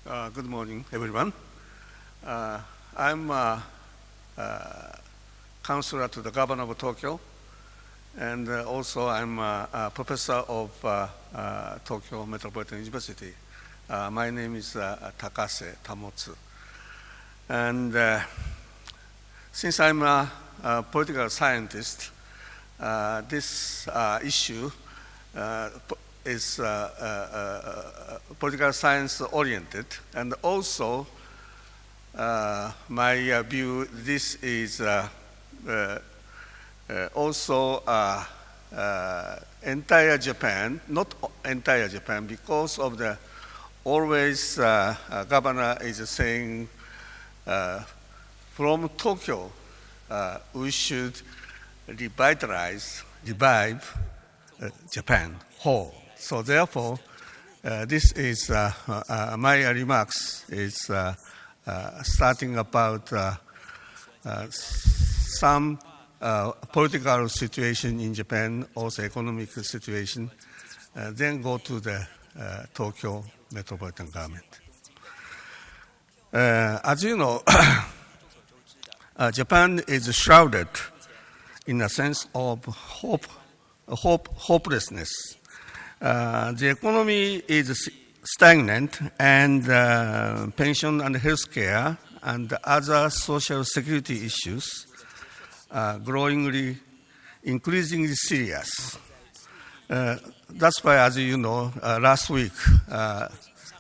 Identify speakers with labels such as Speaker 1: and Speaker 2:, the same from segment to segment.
Speaker 1: Good morning, everyone. I'm Counsellor to the Governor of Tokyo, and also I'm a professor of Tokyo Metropolitan University. My name is Takase, Tamotsu. And since I'm a political scientist, this issue is political science oriented, and also my view, this is also entire Japan, not entire Japan, because of the always governor is saying from Tokyo we should revive Japan whole. So therefore, this is my remarks is starting about some political situation in Japan, also economic situation, then go to the Tokyo Metropolitan Government. As you know, Japan is shrouded in a sense of hopelessness. The economy is stagnant, and pension and health care and other social security issues are increasingly serious. That's why, as you know, last week,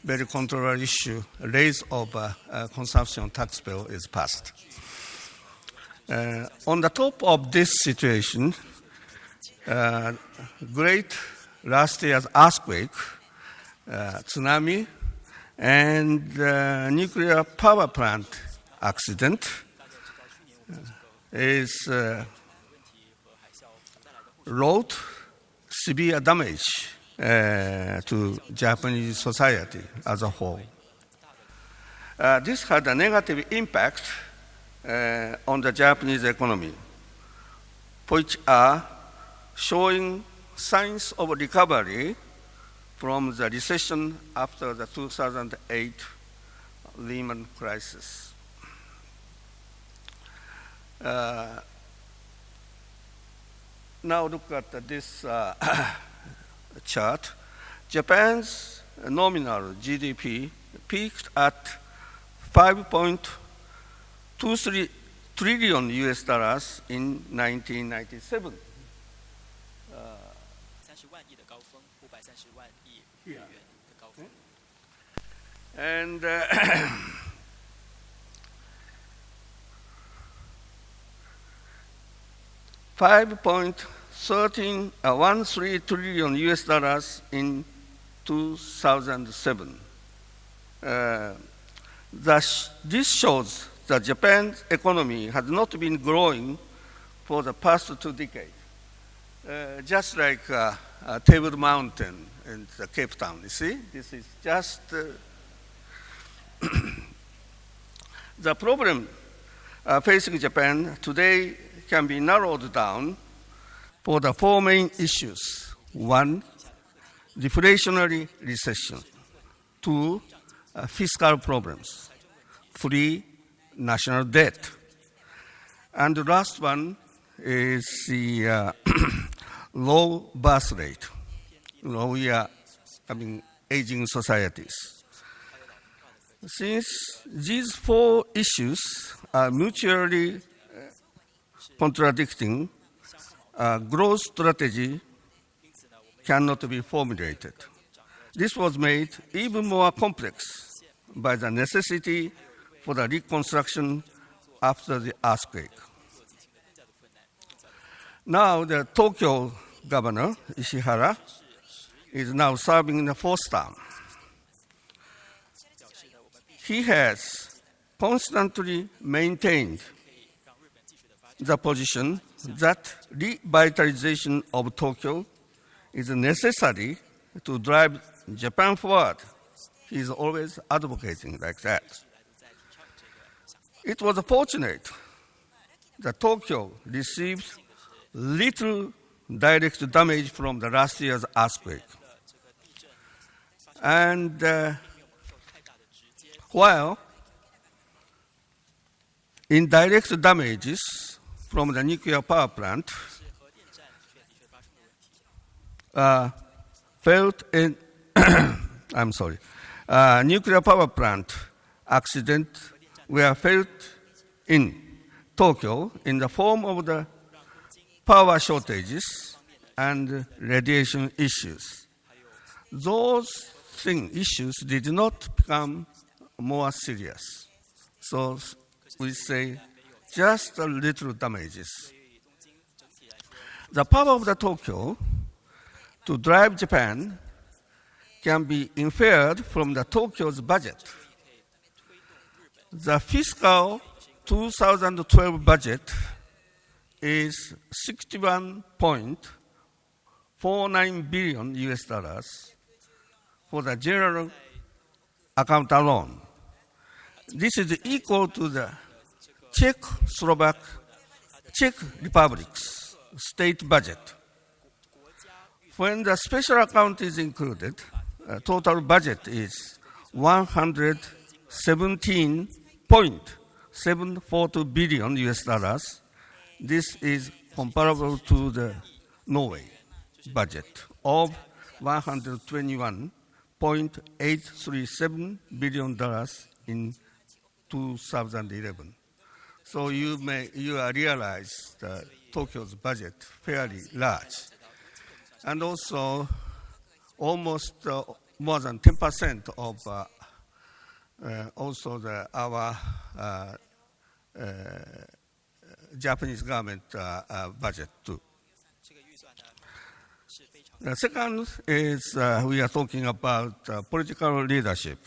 Speaker 1: very controversial issue, raise of consumption tax bill is passed. On the top of this situation, great last year's earthquake, tsunami, and nuclear power plant accident is wrought severe damage to Japanese society as a whole. This had a negative impact on the Japanese economy, which are showing signs of recovery from the recession after the 2008 Lehman crisis. Now look at this chart. Japan's nominal GDP peaked at 5.23 trillion US dollars in 1997. And 5.13 trillion US dollars in 2007. This shows that Japan's economy has not been growing for the past 2 decades. Just like Table Mountain in Cape Town, you see? This is just the problem facing Japan today can be narrowed down for the 4 main issues. 1, deflationary recession. 2, fiscal problems. 3, national debt. And the last one is the low birth rate. We are having aging societies. Since these 4 issues are mutually contradicting, a growth strategy cannot be formulated. This was made even more complex by the necessity for the reconstruction after the earthquake. Now the Tokyo governor, Ishihara, is now serving in the 4th term. He has constantly maintained the position that revitalization of Tokyo is necessary to drive Japan forward. He is always advocating like that. It was fortunate that Tokyo received little direct damage from the last year's earthquake. And while indirect damages from the nuclear power plant felt in nuclear power plant accident were felt in Tokyo in the form of the power shortages and radiation issues. Those issues did not become more serious. So we say just a little damages. The power of the Tokyo to drive Japan can be inferred from the Tokyo's budget. The fiscal 2012 budget is 61.49 billion US dollars for the general account alone. This is equal to the Czech Republic's state budget. When the special account is included, total budget is 117.742 billion US dollars. This is comparable to the Norway budget of $121.837 billion in 2011. So you realize that Tokyo's budget fairly large. And also almost more than 10% of our Japanese government budget too. The second is we are talking about political leadership.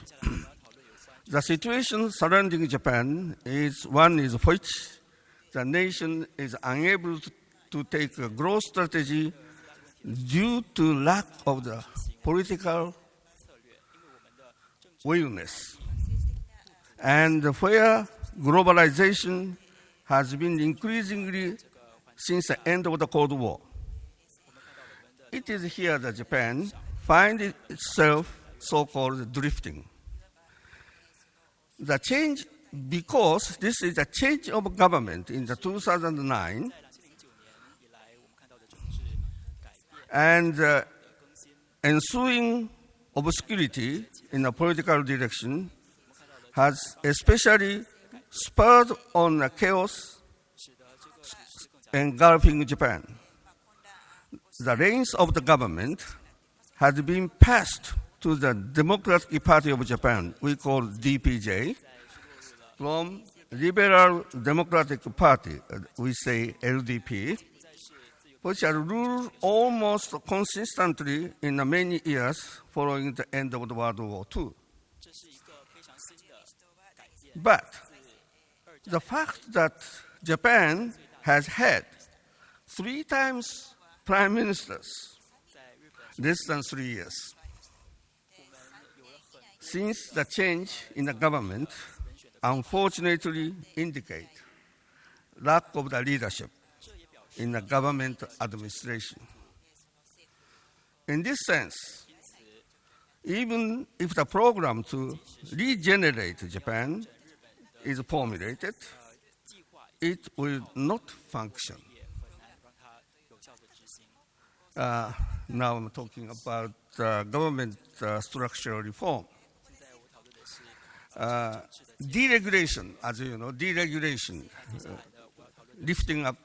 Speaker 1: The situation surrounding Japan is one in which the nation is unable to take a growth strategy due to lack of the political willingness, and where globalization has been increasingly since the end of the Cold War. It is here that Japan finds itself so-called drifting. The change, because this is a change of government in the 2009, and ensuing obscurity in the political direction has especially spurred on the chaos engulfing Japan. The reins of the government had been passed to the Democratic Party of Japan, we call DPJ, from Liberal Democratic Party, we say LDP, which had ruled almost consistently in the many years following the end of the World War II. But the fact that Japan has had 3 times prime ministers less than 3 years since the change in the government unfortunately indicate lack of the leadership in the government administration. In this sense, even if the program to regenerate Japan is formulated, it will not function. Now I'm talking about government structural reform. Deregulation, as you know, deregulation, lifting up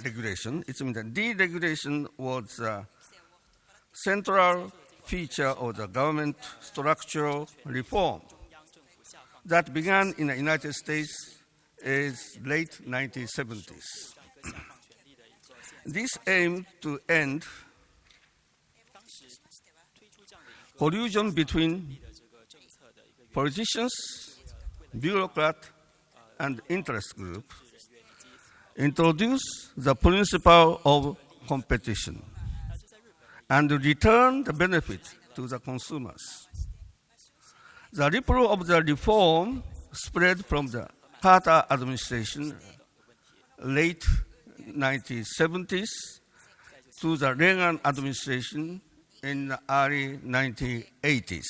Speaker 1: regulation. It means that deregulation was a central feature of the government structural reform that began in the United States in late 1970s. This aimed to end collusion between politicians, bureaucrats, and interest groups, introduce the principle of competition, and return the benefit to the consumers. The ripple of the reform spread from the Carter administration, late 1970s, to the Reagan administration in the early 1980s.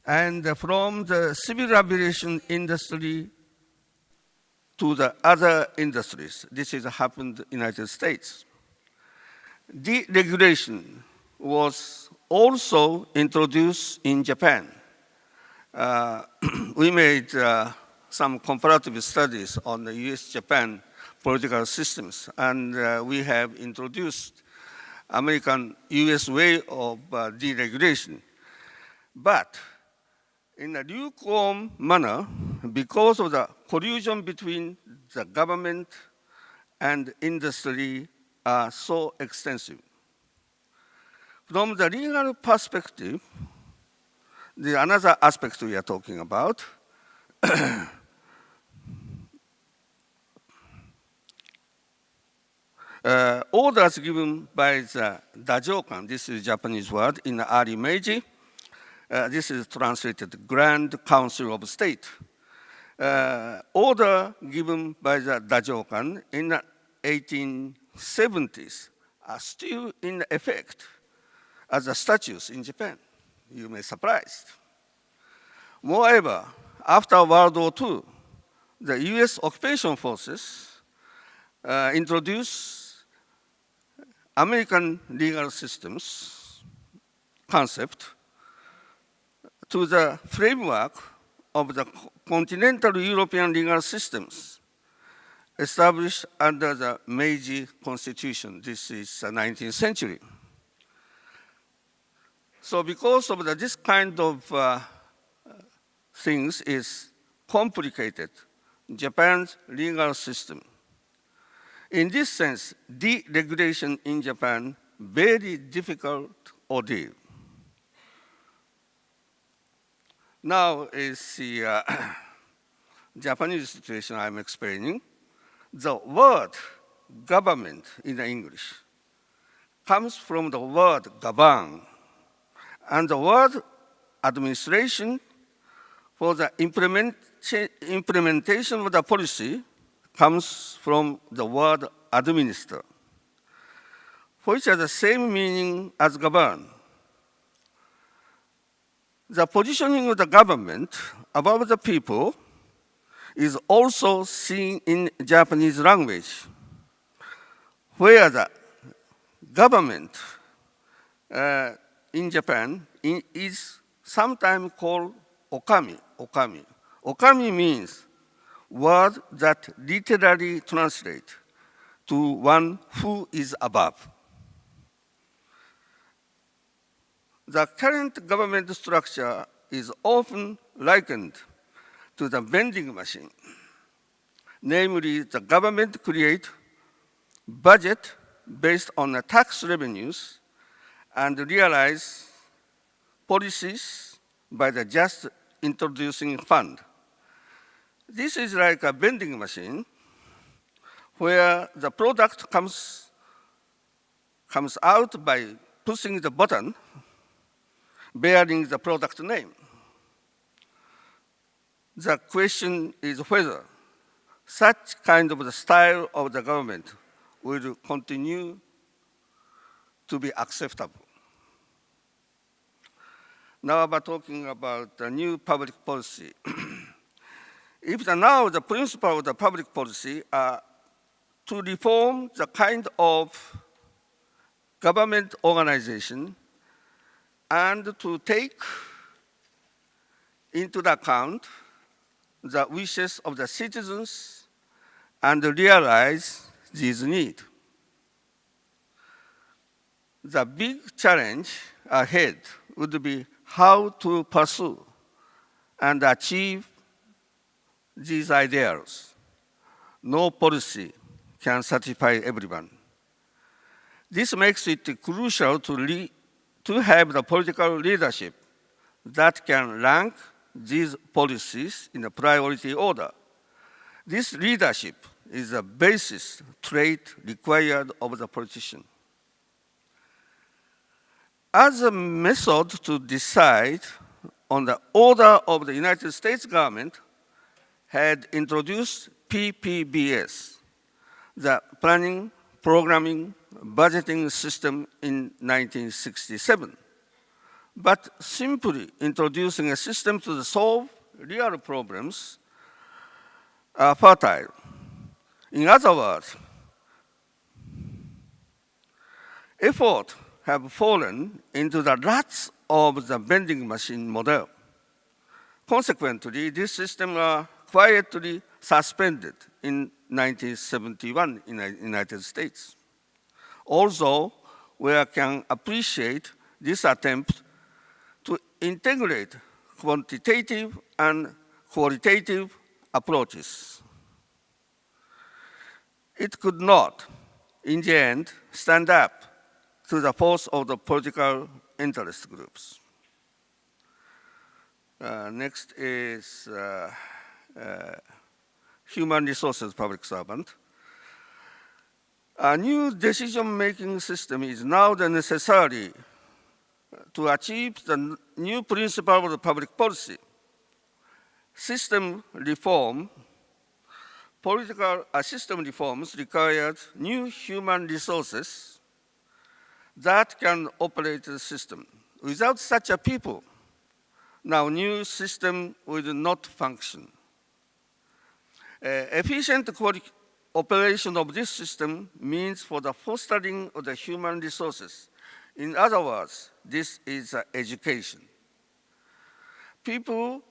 Speaker 1: And from the civil aviation industry to the other industries. This has happened in the United States. Deregulation was also introduced in Japan. We made some comparative studies on the US-Japan political systems, and we have introduced American-US way of deregulation. But in a lukewarm manner, because of the collusion between the government and industry are so extensive. From the legal perspective, the another aspect we are talking about, orders given by the dajokan, this is a Japanese word, in the early Meiji. This is translated Grand Council of State. Order given by the dajokan in the 1870s are still in effect as the statutes in Japan. You may be surprised. Moreover, after World War II, the US occupation forces introduced American legal systems concept to the framework of the continental European legal systems established under the Meiji Constitution. This is the 19th century. So because of this kind of things is complicated, Japan's legal system. In this sense, deregulation in Japan, very difficult ordeal. Now is the Japanese situation I'm explaining. The word government in English comes from the word govern, and the word administration for the implementation of the policy comes from the word administer, which has the same meaning as govern. The positioning of the government above the people is also seen in Japanese language, where the government in Japan is sometimes called okami. Okami means word that literally translates to one who is above. The current government structure is often likened to the vending machine. Namely, the government creates budget based on the tax revenues and realize policies by the just introducing fund. This is like a vending machine where the product comes out by pushing the button bearing the product name. The question is whether such kind of the style of the government will continue to be acceptable. Now about talking about the new public policy. If now the principle of the public policy are to reform the kind of government organization and to take into account the wishes of the citizens and realize these needs. The big challenge ahead would be how to pursue and achieve these ideals. No policy can satisfy everyone. This makes it crucial to have the political leadership that can rank these policies in a priority order. This leadership is a basis trait required of the politician. As a method to decide on the order of the United States government had introduced PPBS, the Planning, Programming, Budgeting System in 1967. but simply introducing a system to solve real problems are fertile. In other words, efforts have fallen into the ruts of the vending machine model. Consequently, this system was quietly suspended in 1971 in the United States. Although we can appreciate this attempt to integrate quantitative and qualitative approaches, it could not, in the end, stand up to the force of the political interest groups. Next is human resources public servant. A new decision-making system is now necessary to achieve the new principle of the public policy. System reforms require new human resources that can operate the system. Without such a people, now new system will not function. Efficient operation of this system means for the fostering of the human resources. In other words, this is education. People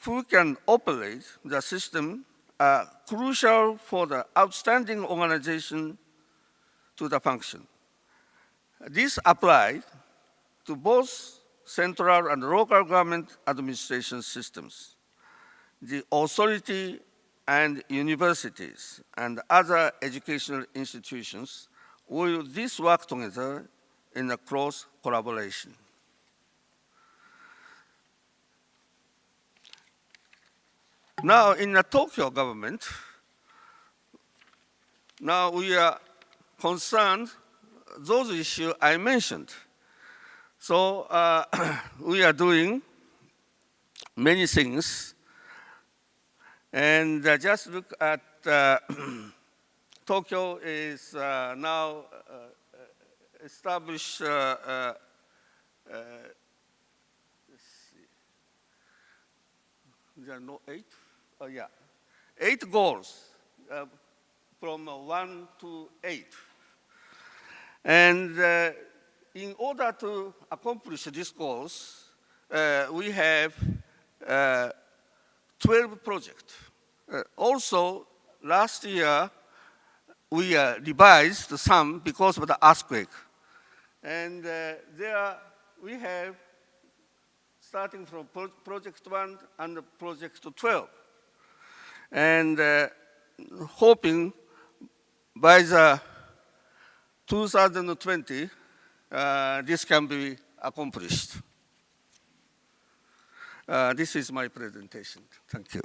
Speaker 1: who can operate the system are crucial for the outstanding organization to the function. This applies to both central and local government administration systems. The authority and universities and other educational institutions will this work together in a close collaboration. Now, in the Tokyo government, now we are concerned those issues I mentioned. So we are doing many things. And just look at Tokyo is now established, let's see, there are no 8? Oh, yeah. 8 goals from 1 to 8. And in order to accomplish these goals, we have 12 projects. Also, last year, we revised some because of the earthquake. And there we have, starting from Project 1 and Project 12. And hoping by the 2020, this can be accomplished. This is my presentation. Thank you.